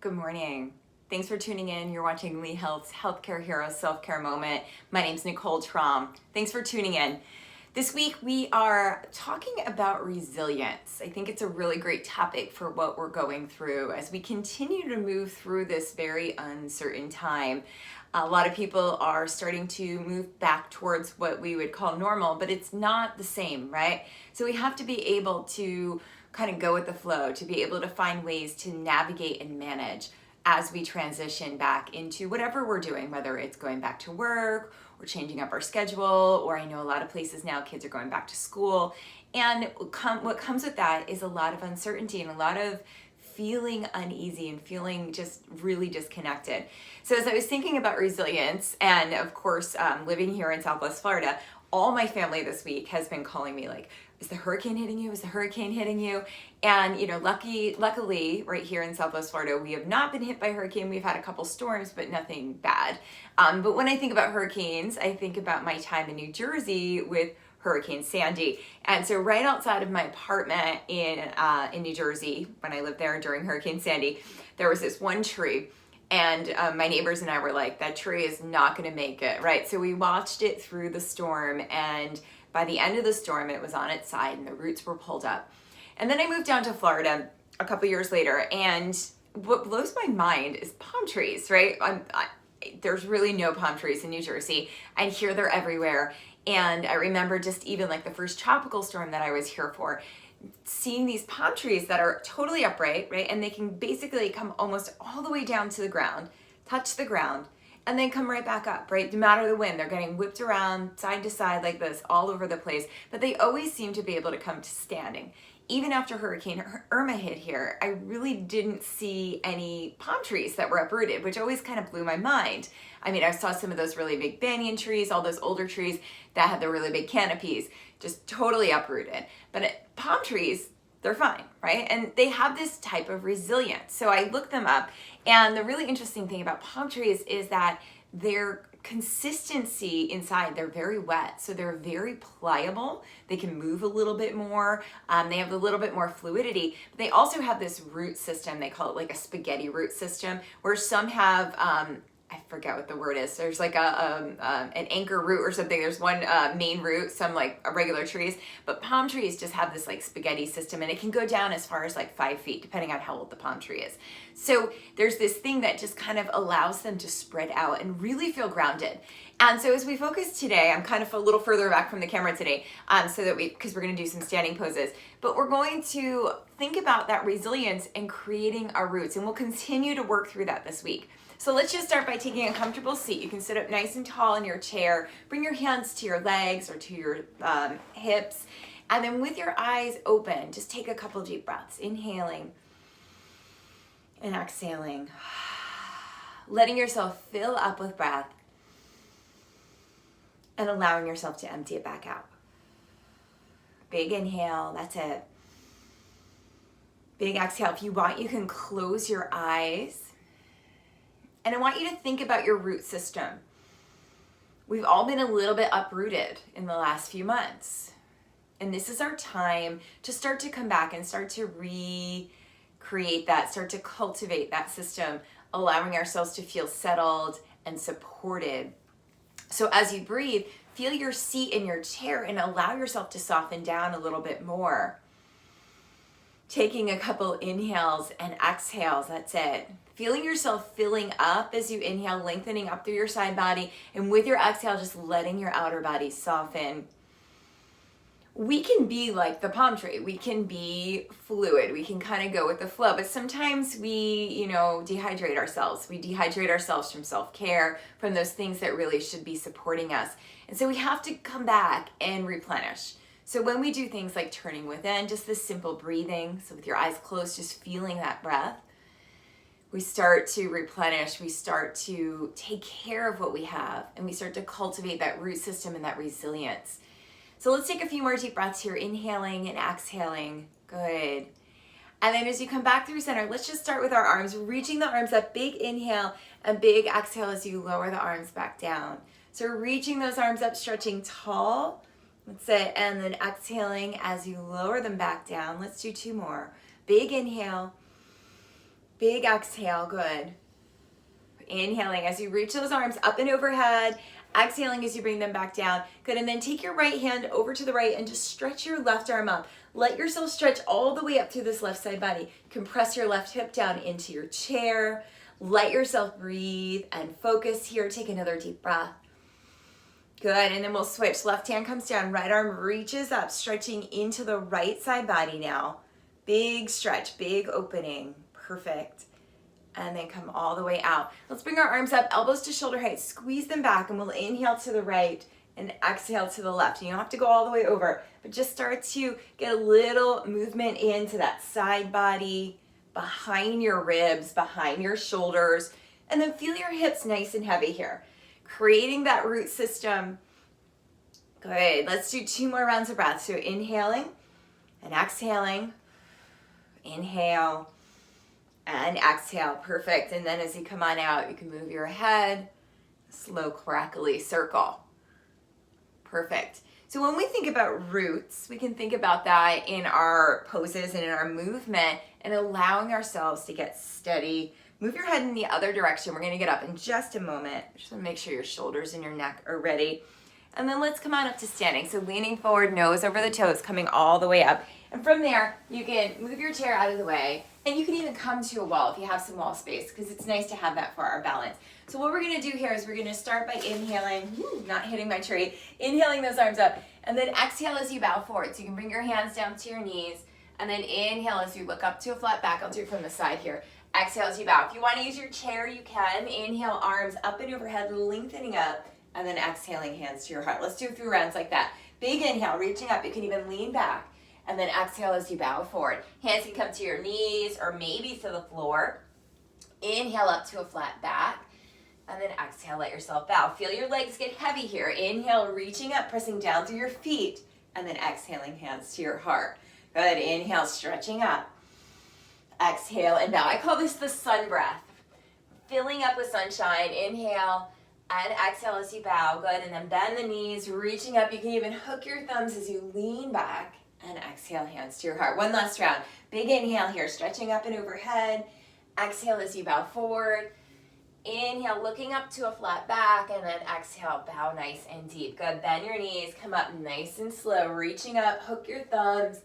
Good morning. Thanks for tuning in. You're watching Lee Health's Healthcare Heroes Self-Care Moment. My name's Nicole Traum. Thanks for tuning in. This week we are talking about resilience. I think it's a really great topic for what we're going through as we continue to move through this very uncertain time. A lot of people are starting to move back towards what we would call normal, but it's not the same, right? So we have to be able to kind of go with the flow, to be able to find ways to navigate and manage as we transition back into whatever we're doing, whether it's going back to work or changing up our schedule, or I know a lot of places now kids are going back to school. And what comes with that is a lot of uncertainty and a lot of feeling uneasy and feeling just really disconnected. So as I was thinking about resilience, and of course, living here in Southwest Florida, all my family this week has been calling me like, is the hurricane hitting you? Is the hurricane hitting you? And luckily, right here in Southwest Florida, we have not been hit by hurricane. We've had a couple storms, but nothing bad. But when I think about hurricanes, I think about my time in New Jersey with Hurricane Sandy. And so right outside of my apartment in New Jersey, when I lived there during Hurricane Sandy, there was this one tree. And my neighbors and I were like, that tree is not going to make it, right? So we watched it through the storm, and by the end of the storm, it was on its side and the roots were pulled up. And then I moved down to Florida a couple years later, and what blows my mind is palm trees, right? There's really no palm trees in New Jersey, and here they're everywhere. And I remember just even like the first tropical storm that I was here for, seeing these palm trees that are totally upright, right? And they can basically come almost all the way down to the ground, touch the ground, and then come right back up, right? No matter the wind, they're getting whipped around side to side like this all over the place, but they always seem to be able to come to standing. Even after Hurricane Irma hit here, I really didn't see any palm trees that were uprooted, which always kind of blew my mind. I mean, I saw some of those really big banyan trees, all those older trees that had the really big canopies, just totally uprooted. But palm trees, they're fine, right? And they have this type of resilience. So I looked them up, and the really interesting thing about palm trees is that their consistency inside, they're very wet, so they're very pliable. They can move a little bit more. They have a little bit more fluidity. But they also have this root system. They call it like a spaghetti root system, where some have I forget what the word is. There's like an anchor root or something. There's one main root, some like regular trees, but palm trees just have this like spaghetti system, and it can go down as far as like 5 feet, depending on how old the palm tree is. So there's this thing that just kind of allows them to spread out and really feel grounded. And so as we focus today, I'm kind of a little further back from the camera today, so that because we're going to do some standing poses, but we're going to think about that resilience and creating our roots, and we'll continue to work through that this week. So let's just start by taking a comfortable seat. You can sit up nice and tall in your chair. Bring your hands to your legs or to your hips. And then with your eyes open, just take a couple deep breaths. Inhaling and exhaling. Letting yourself fill up with breath and allowing yourself to empty it back out. Big inhale, that's it. Big exhale. If you want, you can close your eyes. And I want you to think about your root system. We've all been a little bit uprooted in the last few months. And this is our time to start to come back and start to recreate that, start to cultivate that system, allowing ourselves to feel settled and supported. So as you breathe, feel your seat in your chair and allow yourself to soften down a little bit more. Taking a couple inhales and exhales, that's it. Feeling yourself filling up as you inhale, lengthening up through your side body, and with your exhale, just letting your outer body soften. We can be like the palm tree. We can be fluid. We can kind of go with the flow, but sometimes we, dehydrate ourselves. We dehydrate ourselves from self-care, from those things that really should be supporting us. And so we have to come back and replenish. So when we do things like turning within, just this simple breathing, so with your eyes closed, just feeling that breath, we start to replenish, we start to take care of what we have, and we start to cultivate that root system and that resilience. So let's take a few more deep breaths here, inhaling and exhaling. Good. And then as you come back through center, let's just start with our arms, reaching the arms up, big inhale and big exhale as you lower the arms back down. So reaching those arms up, stretching tall. That's it. And then exhaling as you lower them back down. Let's do two more. Big inhale. Big exhale, good. Inhaling as you reach those arms up and overhead. Exhaling as you bring them back down. Good, and then take your right hand over to the right and just stretch your left arm up. Let yourself stretch all the way up through this left side body. Compress your left hip down into your chair. Let yourself breathe and focus here. Take another deep breath. Good, and then we'll switch. Left hand comes down, right arm reaches up, stretching into the right side body now. Big stretch, big opening. Perfect. And then come all the way out. Let's bring our arms up, elbows to shoulder height, squeeze them back, and we'll inhale to the right and exhale to the left. You don't have to go all the way over, but just start to get a little movement into that side body, behind your ribs, behind your shoulders, and then feel your hips nice and heavy here. Creating that root system. Good, let's do 2 more rounds of breath. So inhaling and exhaling. Inhale and exhale, perfect. And then as you come on out, you can move your head, slow crackly circle. Perfect. So when we think about roots, we can think about that in our poses and in our movement and allowing ourselves to get steady. Move your head in the other direction. We're gonna get up in just a moment. Just wanna make sure your shoulders and your neck are ready. And then let's come on up to standing. So leaning forward, nose over the toes, coming all the way up. And from there, you can move your chair out of the way, and you can even come to a wall if you have some wall space, because it's nice to have that for our balance. So what we're gonna do here is we're gonna start by inhaling, not hitting my tree, inhaling those arms up, and then exhale as you bow forward. So you can bring your hands down to your knees, and then inhale as you look up to a flat back. I'll do it from the side here. Exhale as you bow. If you wanna use your chair, you can. Inhale, arms up and overhead, lengthening up, and then exhaling, hands to your heart. Let's do a few rounds like that. Big inhale, reaching up. You can even lean back. And then exhale as you bow forward. Hands can come to your knees or maybe to the floor. Inhale up to a flat back. And then exhale, let yourself bow. Feel your legs get heavy here. Inhale, reaching up, pressing down through your feet. And then exhaling, hands to your heart. Good, inhale, stretching up. Exhale and bow. I call this the sun breath. Filling up with sunshine. Inhale and exhale as you bow. Good, and then bend the knees, reaching up. You can even hook your thumbs as you lean back. And exhale, hands to your heart. One last round. Big inhale here, stretching up and overhead. Exhale as you bow forward. Inhale, looking up to a flat back, and then exhale, bow nice and deep. Good, bend your knees, come up nice and slow, reaching up, hook your thumbs,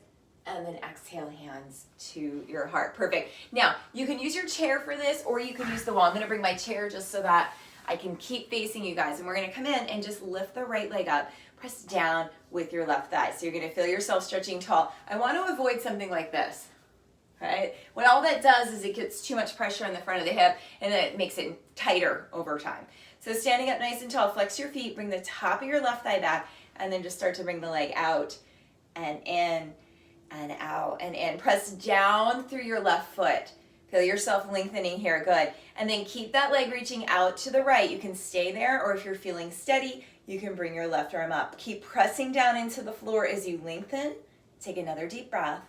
and then exhale, hands to your heart. Perfect. Now, you can use your chair for this, or you can use the wall. I'm gonna bring my chair just so that I can keep facing you guys, and we're gonna come in and just lift the right leg up. Press down with your left thigh. So you're gonna feel yourself stretching tall. I want to avoid something like this, right? What all that does is it gets too much pressure on the front of the hip and then it makes it tighter over time. So standing up nice and tall, flex your feet, bring the top of your left thigh back, and then just start to bring the leg out and in and out and in. Press down through your left foot. Feel yourself lengthening here, good. And then keep that leg reaching out to the right. You can stay there, or if you're feeling steady, you can bring your left arm up. Keep pressing down into the floor as you lengthen. Take another deep breath.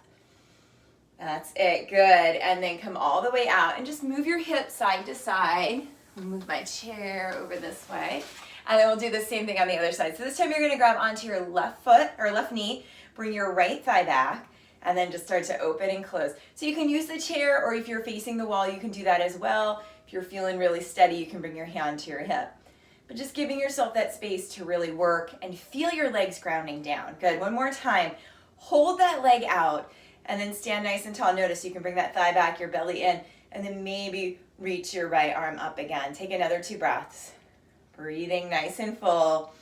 That's it, good. And then come all the way out and just move your hips side to side. I'll move my chair over this way. And then we'll do the same thing on the other side. So this time you're gonna grab onto your left foot or left knee, bring your right thigh back, and then just start to open and close. So you can use the chair, or if you're facing the wall, you can do that as well. If you're feeling really steady, you can bring your hand to your hip. But just giving yourself that space to really work and feel your legs grounding down. Good, one more time. Hold that leg out and then stand nice and tall. Notice you can bring that thigh back, your belly in, and then maybe reach your right arm up again. Take another 2 breaths. Breathing nice and full.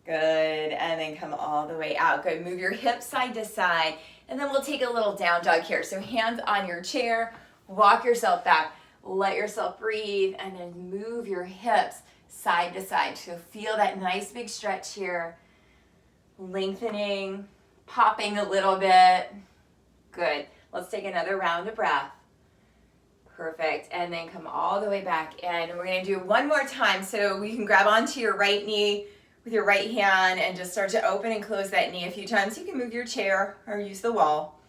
Good, and then come all the way out. Good, move your hips side to side, and then we'll take a little down dog here. So hands on your chair, walk yourself back, let yourself breathe, and then move your hips side to side. So feel that nice big stretch here. Lengthening, popping a little bit. Good. Let's take another round of breath. Perfect. And then come all the way back in. And we're going to do one more time. So we can grab onto your right knee with your right hand and just start to open and close that knee a few times. You can move your chair or use the wall.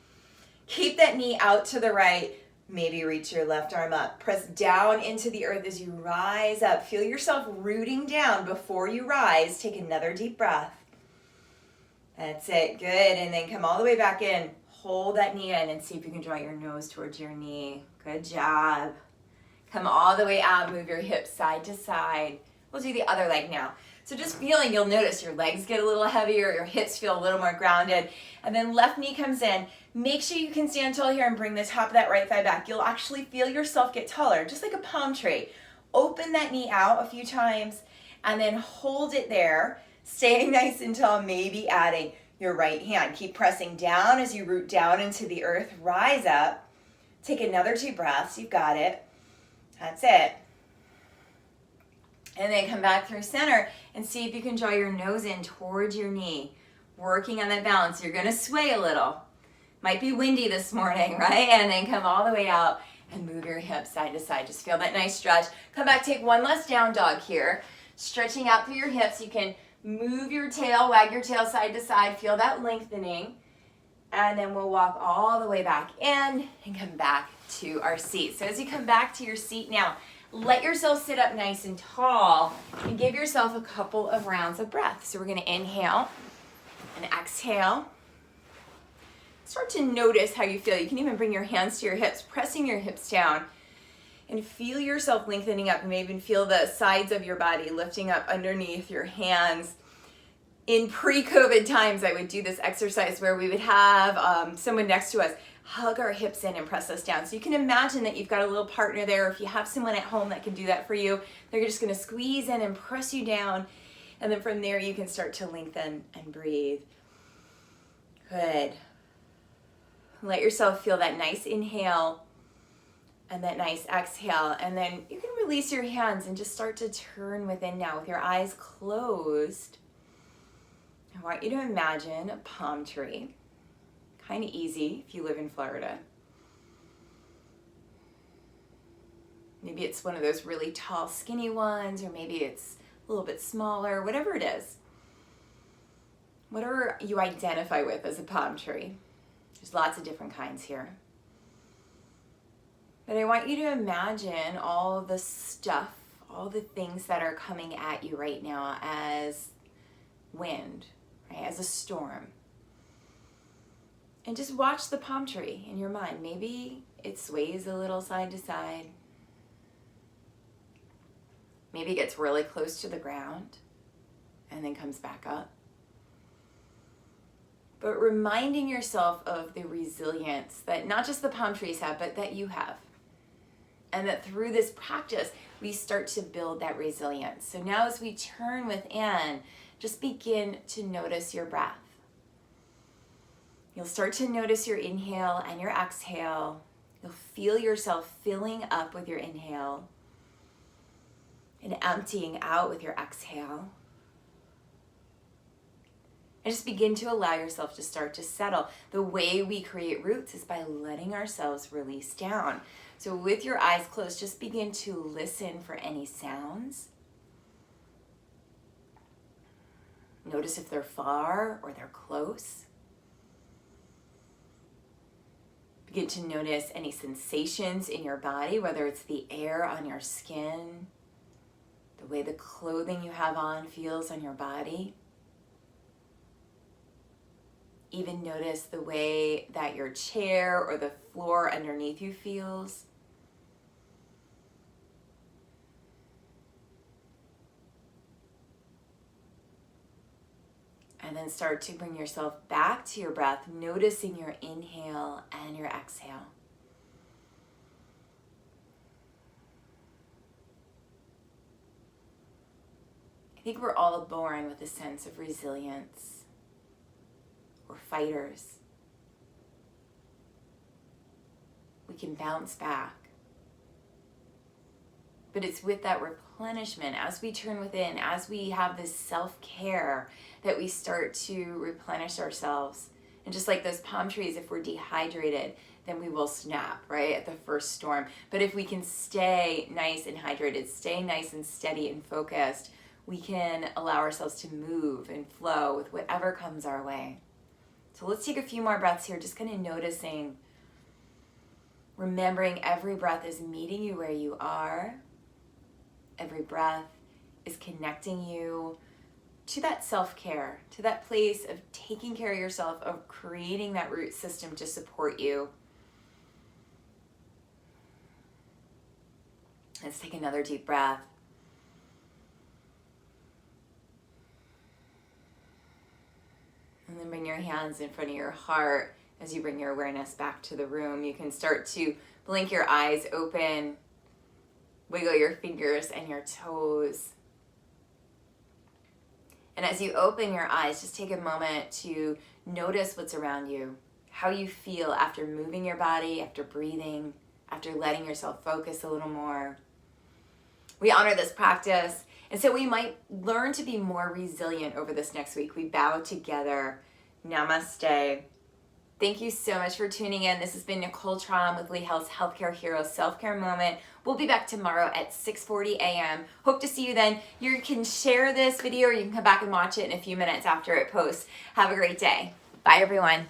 Keep that knee out to the right. Maybe reach your left arm up. Press down into the earth as you rise up. Feel yourself rooting down before you rise. Take another deep breath. That's it. Good. And then come all the way back in. hold that knee in and see if you can draw your nose towards your knee. Good job. Come all the way out, move your hips side to side. We'll do the other leg now. So just feeling, you'll notice your legs get a little heavier, your hips feel a little more grounded, and then left knee comes in. Make sure you can stand tall here and bring the top of that right thigh back. You'll actually feel yourself get taller, just like a palm tree. Open that knee out a few times, and then hold it there, staying nice and tall, maybe adding your right hand. Keep pressing down as you root down into the earth. Rise up. Take another 2 breaths. You've got it. That's it. And then come back through center and see if you can draw your nose in towards your knee. Working on that balance. You're going to sway a little. Might be windy this morning, right? And then come all the way out and move your hips side to side. Just feel that nice stretch. Come back, take one last down dog here. Stretching out through your hips. You can move your tail, wag your tail side to side. Feel that lengthening. And then we'll walk all the way back in and come back to our seat. So as you come back to your seat now, let yourself sit up nice and tall and give yourself a couple of rounds of breath. So we're going to inhale and exhale. Start to notice how you feel. You can even bring your hands to your hips, pressing your hips down, and feel yourself lengthening up. You may even feel the sides of your body lifting up underneath your hands. In pre-COVID times, I would do this exercise where we would have someone next to us hug our hips in and press us down. So you can imagine that you've got a little partner there. If you have someone at home that can do that for you, they're just going to squeeze in and press you down. And then from there, you can start to lengthen and breathe. Good. Let yourself feel that nice inhale and that nice exhale. And then you can release your hands and just start to turn within now with your eyes closed. I want you to imagine a palm tree. Kind of easy if you live in Florida. Maybe it's one of those really tall, skinny ones, or maybe it's a little bit smaller, whatever it is. Whatever you identify with as a palm tree. There's lots of different kinds here. But I want you to imagine all the stuff, all the things that are coming at you right now as wind, right? As a storm. And just watch the palm tree in your mind. Maybe it sways a little side to side. Maybe it gets really close to the ground and then comes back up. But reminding yourself of the resilience that not just the palm trees have, but that you have. And that through this practice, we start to build that resilience. So now as we turn within, just begin to notice your breath. You'll start to notice your inhale and your exhale. You'll feel yourself filling up with your inhale and emptying out with your exhale. And just begin to allow yourself to start to settle. The way we create roots is by letting ourselves release down. So with your eyes closed, just begin to listen for any sounds. Notice if they're far or they're close. Begin to notice any sensations in your body, whether it's the air on your skin, the way the clothing you have on feels on your body. Even notice the way that your chair or the floor underneath you feels. And then start to bring yourself back to your breath, noticing your inhale and your exhale. I think we're all born with a sense of resilience. We're fighters. We can bounce back. But it's with that replenishment, as we turn within, as we have this self-care, that we start to replenish ourselves. And just like those palm trees, if we're dehydrated, then we will snap, right, at the first storm. But if we can stay nice and hydrated, stay nice and steady and focused, we can allow ourselves to move and flow with whatever comes our way. So let's take a few more breaths here, just kind of noticing, remembering every breath is meeting you where you are. Every breath is connecting you to that self-care, to that place of taking care of yourself, of creating that root system to support you. Let's take another deep breath. And then bring your hands in front of your heart as you bring your awareness back to the room. You can start to blink your eyes open, wiggle your fingers and your toes. And as you open your eyes, just take a moment to notice what's around you, how you feel after moving your body, after breathing, after letting yourself focus a little more. We honor this practice, and so we might learn to be more resilient over this next week. We bow together. Namaste. Thank you so much for tuning in. This has been Nicole Traum with Lee Health's Healthcare Heroes Self-Care Moment. We'll be back tomorrow at 6:40 a.m. Hope to see you then. You can share this video or you can come back and watch it in a few minutes after it posts. Have a great day. Bye, everyone.